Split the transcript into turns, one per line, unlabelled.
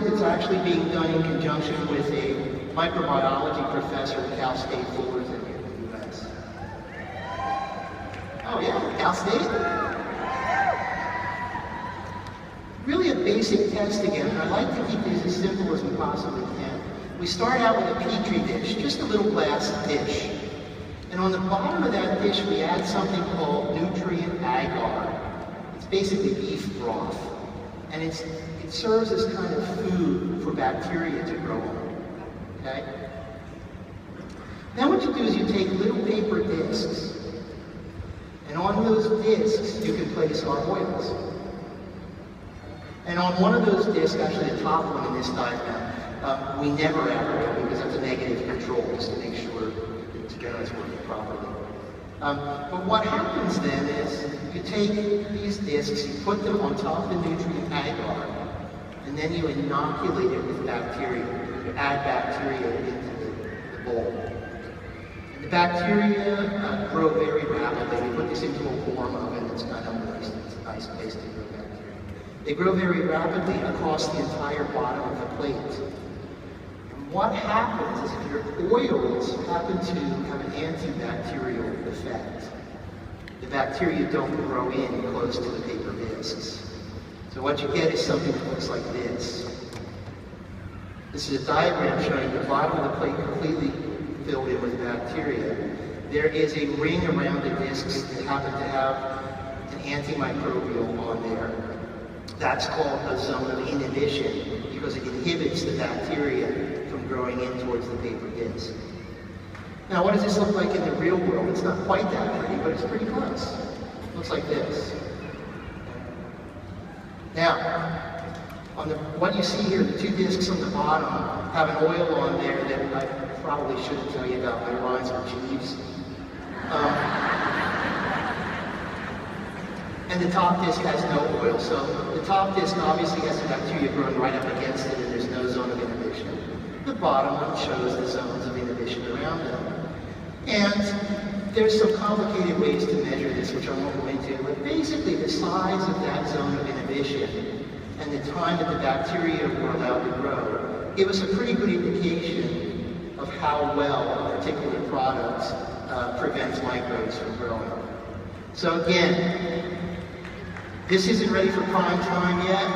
It's actually being done in conjunction with a microbiology professor at Cal State Fullerton in the US. Oh yeah, Cal State? Really a basic test again, and I like to keep these as simple as we possibly can. We start out with a petri dish, just a little glass dish. And on the bottom of that dish, we add something called nutrient agar. It's basically beef broth. And it serves as kind of food for bacteria to grow on. Okay? Then what you do is you take little paper discs, and on those discs you can place our oils. And on one of those discs, actually the top one in this diagram, we never add oil because that's a negative control, just to make sure it's working properly. But what happens then is you take these discs, you put them on top of the nutrient agar, and then you inoculate it with bacteria. You add bacteria into the bowl. And the bacteria grow very rapidly. We put this into a warm oven that's kind of moist. It's a nice place to grow bacteria. They grow very rapidly across the entire bottom of the plate. And what happens is if your oils happen to have an antibacterial effect, the bacteria don't grow in close to the paper discs. So what you get is something that looks like this. This is a diagram showing the bottom of the plate completely filled in with bacteria. There is a ring around the discs that happen to have an antimicrobial on there. That's called a zone of inhibition because it inhibits the bacteria from growing in towards the paper disc. Now, what does this look like in the real world? It's not quite that pretty, but it's pretty close. It looks like this. Now, what you see here, the two discs on the bottom have an oil on there that I probably shouldn't tell you about, but it rhymes with cheese. And the top disc has no oil, so the top disc obviously has the bacteria growing right up against it, and there's no zone of inhibition. The bottom one shows the zones of inhibition around them. And there's some complicated ways to measure this, which I won't go into, but basically the size of that zone of inhibition and the time that the bacteria were allowed to grow give us a pretty good indication of how well a particular product prevents microbes from growing. So again, this isn't ready for prime time yet.